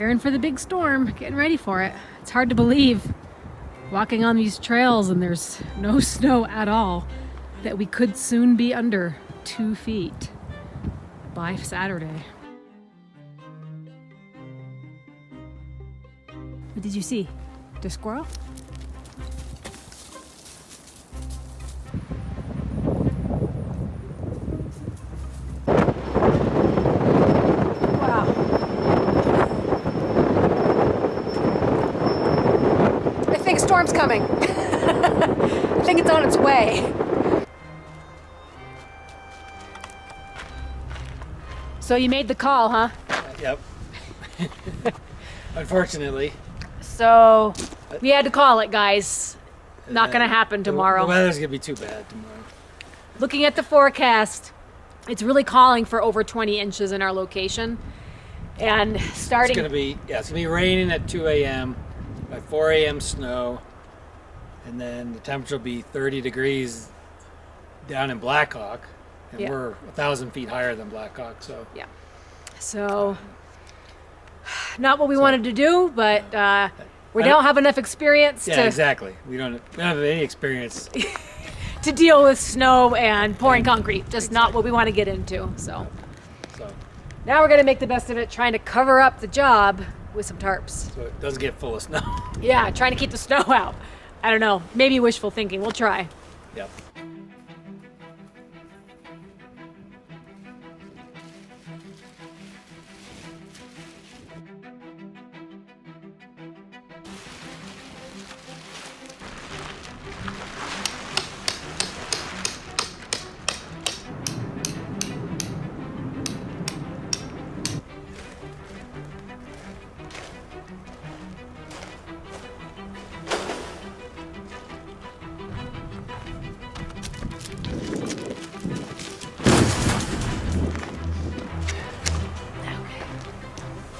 Preparing for the big storm, getting ready for it. It's hard to believe, walking on these trails and there's no snow at all, that we could soon be under 2 feet by Saturday. What did you see? The squirrel? Wow. I think a storm's coming. I think it's on its way. So you made the call, huh? Yep. Unfortunately. So we had to call it, guys. Not gonna happen tomorrow. The weather's gonna be too bad tomorrow. Looking at the forecast, it's really calling for over 20 inches in our location. And starting... It's gonna be raining at 2 a.m. By 4 a.m. snow. And then the temperature will be 30 degrees down in Blackhawk. And we're 1,000 feet higher than Blackhawk, so... Yeah. So, not what we wanted to do, but we don't have enough experience to... Yeah, exactly. We don't have any experience. to deal with snow and pouring concrete. Just not what we want to get into, so... Now we're going to make the best of it, trying to cover up the job with some tarps. So it doesn't get full of snow. Yeah, trying to keep the snow out. I don't know. Maybe wishful thinking. We'll try. Yep.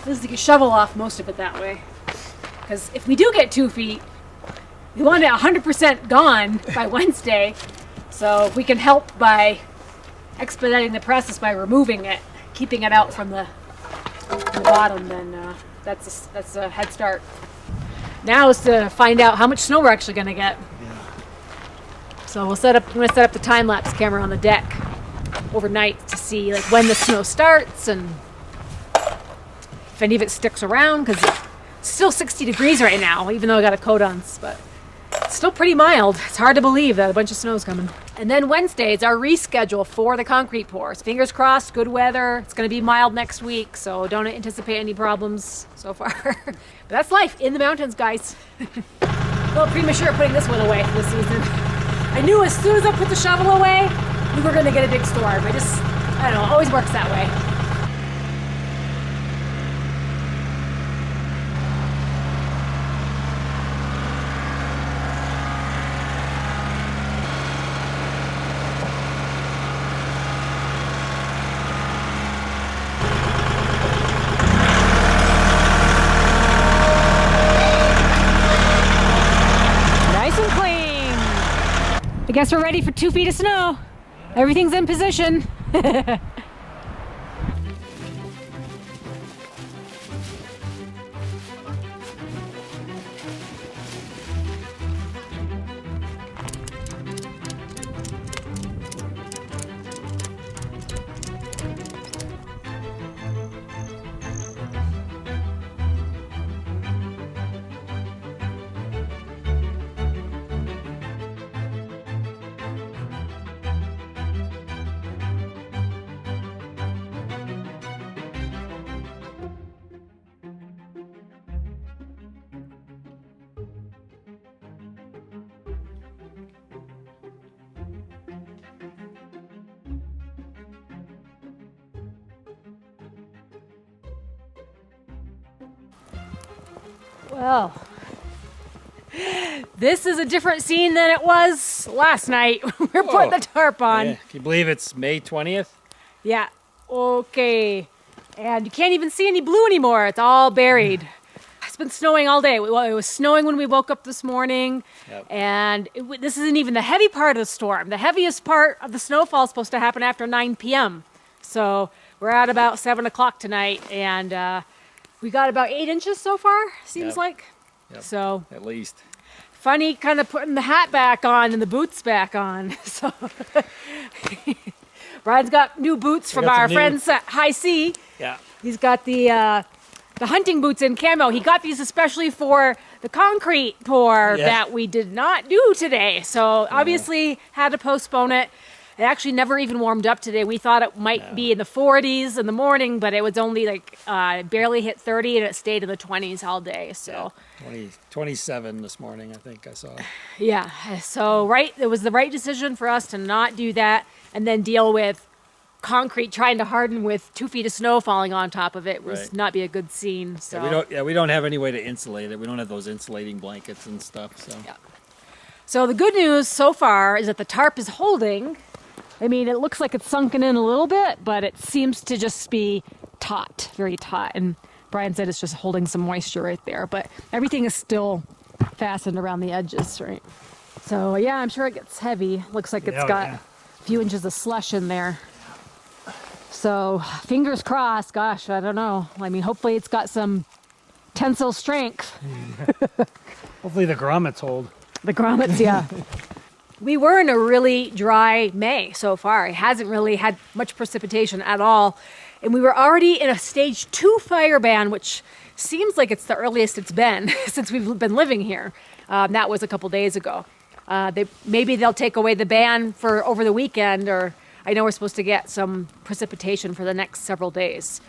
Is to shovel off most of it that way, because if we do get 2 feet, we want it 100% gone by Wednesday. So if we can help by expediting the process by removing it, keeping it out from the bottom, then that's a head start. Now is to find out how much snow we're actually going to get. Yeah. So I'm going to set up the time-lapse camera on the deck overnight to see like when the snow starts and if any of it sticks around, because it's still 60 degrees right now, even though I got a coat on, but it's still pretty mild. It's hard to believe that a bunch of snow is coming. And then Wednesday is our reschedule for the concrete pours. Fingers crossed, good weather. It's going to be mild next week, so don't anticipate any problems so far. But that's life in the mountains, guys. A little premature putting this one away for the season. I knew as soon as I put the shovel away, we were going to get a big storm. I don't know, it always works that way. I guess we're ready for 2 feet of snow. Everything's in position. Well, this is a different scene than it was last night. We're putting the tarp on. Yeah. Can you believe it's May 20th? Yeah. Okay. And you can't even see any blue anymore. It's all buried. It's been snowing all day. Well, it was snowing when we woke up this morning. Yep. And this isn't even the heavy part of the storm. The heaviest part of the snowfall is supposed to happen after 9 p.m. So we're at about 7 o'clock tonight. And We got about 8 inches so far, seems Yep. like. Yep. So At least. funny kind of putting the hat back on and the boots back on. So Brian's got new boots from got our some new- friends at High C. Yeah. He's got the hunting boots in camo. He got these especially for the concrete pour Yeah. that we did not do today. So obviously had to postpone it. It actually never even warmed up today. We thought it might be in the 40s in the morning, but it was only like barely hit 30 and it stayed in the 20s all day. So 27 this morning, I think I saw. yeah. So it was the right decision for us to not do that and then deal with concrete trying to harden with 2 feet of snow falling on top of it. Would Right. not be a good scene. So We don't have any way to insulate it. We don't have those insulating blankets and stuff. So yeah. So the good news so far is that the tarp is holding. I mean, it looks like it's sunken in a little bit, but it seems to just be taut, very taut. And Brian said it's just holding some moisture right there, but everything is still fastened around the edges, right? So yeah, I'm sure it gets heavy. Looks like it's got a few inches of slush in there. So fingers crossed, gosh, I don't know. I mean, hopefully it's got some tensile strength. Hopefully the grommets hold. The grommets, yeah. We were in a really dry May so far. It hasn't really had much precipitation at all. And we were already in a stage 2 fire ban, which seems like it's the earliest it's been since we've been living here. That was a couple days ago. Maybe they'll take away the ban for over the weekend, or I know we're supposed to get some precipitation for the next several days.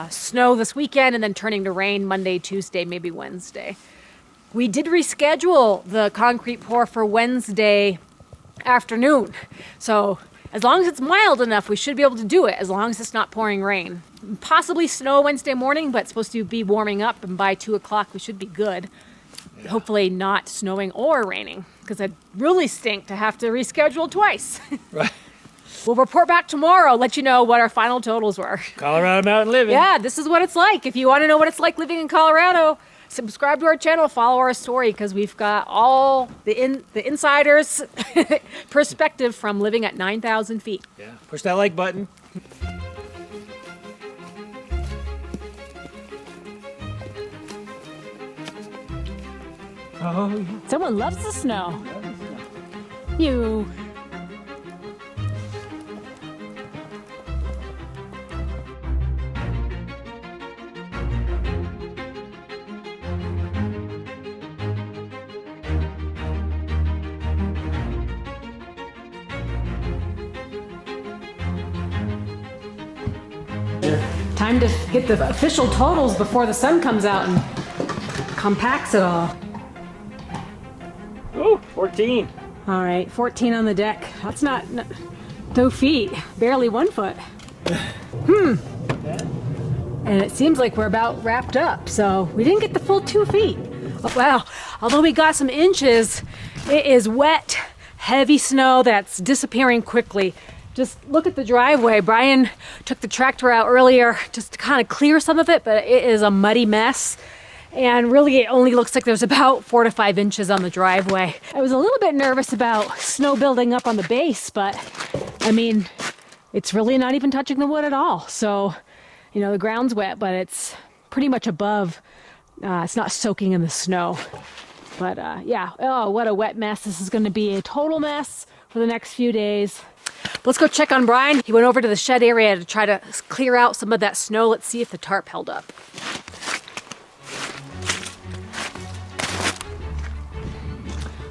Snow this weekend and then turning to rain Monday, Tuesday, maybe Wednesday. We did reschedule the concrete pour for Wednesday afternoon. So as long as it's mild enough, we should be able to do it, as long as it's not pouring rain. Possibly snow Wednesday morning, but it's supposed to be warming up, and by 2 o'clock we should be good. Yeah. Hopefully not snowing or raining, because I'd really stink to have to reschedule twice. Right. We'll report back tomorrow, let you know what our final totals were. Colorado Mountain Living. Yeah, this is what it's like. If you want to know what it's like living in Colorado, subscribe to our channel, follow our story, because we've got all the insiders' perspective from living at 9,000 feet. Yeah. Push that like button. Oh, yeah. Someone loves the snow. You. Time to get the official totals before the sun comes out and compacts it all. Ooh, 14. All right, 14 on the deck. That's not 2 feet, barely 1 foot. And it seems like we're about wrapped up, so we didn't get the full 2 feet. Oh, wow, although we got some inches, it is wet, heavy snow that's disappearing quickly. Just look at the driveway. Brian took the tractor out earlier just to kind of clear some of it, but it is a muddy mess. And really, it only looks like there's about 4 to 5 inches on the driveway. I was a little bit nervous about snow building up on the base, but I mean, it's really not even touching the wood at all. So, you know, the ground's wet, but it's pretty much above. It's not soaking in the snow. But yeah, oh, what a wet mess. This is going to be a total mess for the next few days. Let's go check on Brian. He went over to the shed area to try to clear out some of that snow. Let's see if the tarp held up.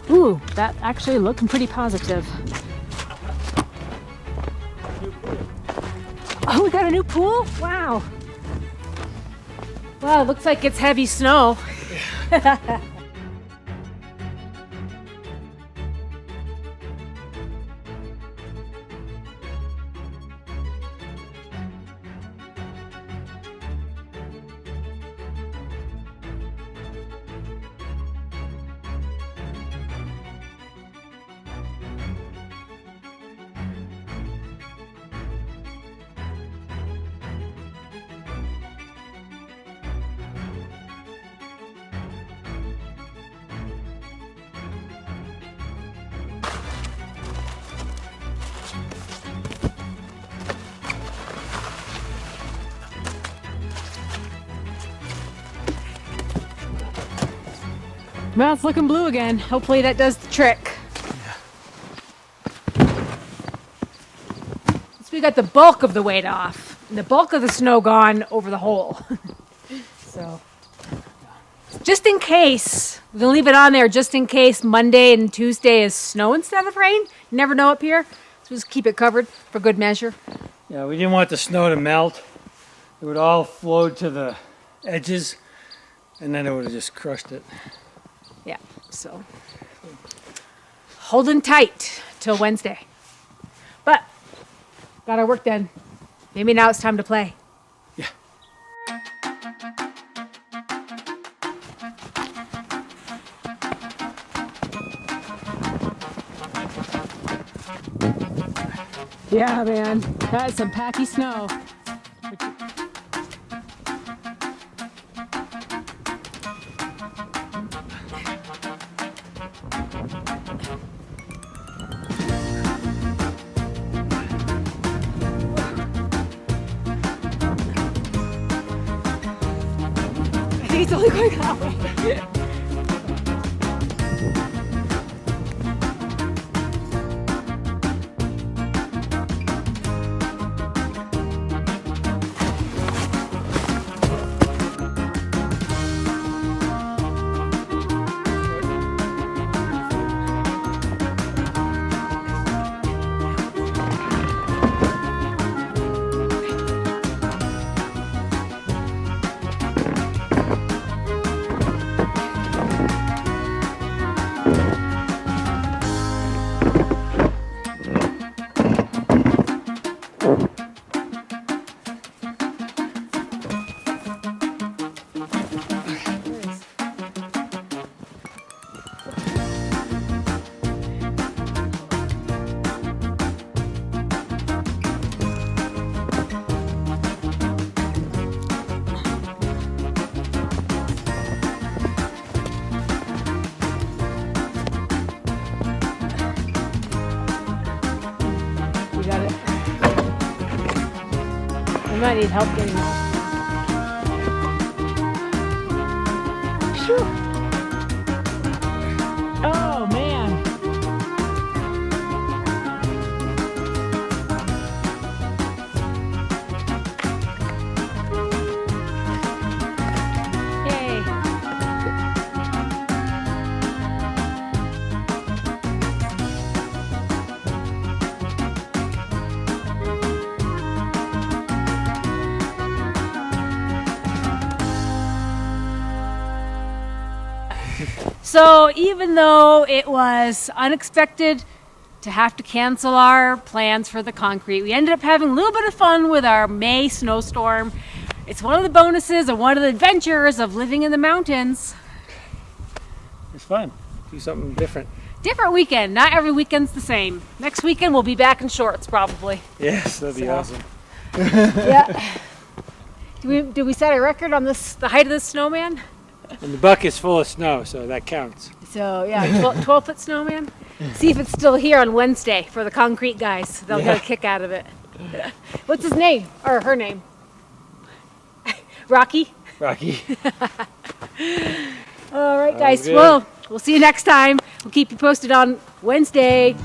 Ooh, that actually looking pretty positive. Oh, we got a new pool? Wow. Wow, looks like it's heavy snow. Well, it's looking blue again. Hopefully that does the trick. So we got the bulk of the weight off, and the bulk of the snow gone over the hole. So, just in case, we're gonna leave it on there just in case Monday and Tuesday is snow instead of rain. You never know up here, so just keep it covered for good measure. Yeah, we didn't want the snow to melt. It would all flow to the edges, and then it would have just crushed it. Yeah, so holding tight till Wednesday. But got our work done. Maybe now it's time to play. Yeah. Yeah, man. That is some packy snow. I think it's only going that way. I might need help getting that. Phew. Oh man. Yay. So even though it was unexpected to have to cancel our plans for the concrete, we ended up having a little bit of fun with our May snowstorm. It's one of the bonuses and one of the adventures of living in the mountains. It's fun. Do something different. Different weekend. Not every weekend's the same. Next weekend we'll be back in shorts probably. Yes, that'd be awesome. Yeah. Did we set a record on this, the height of this snowman? And the bucket's full of snow, so that counts. So yeah, 12-foot snowman. See if it's still here on Wednesday for the concrete guys. They'll get a kick out of it. What's his name? Or her name? Rocky? Rocky. All right, guys. Well, we'll see you next time. We'll keep you posted on Wednesday.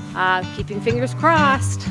Keeping fingers crossed.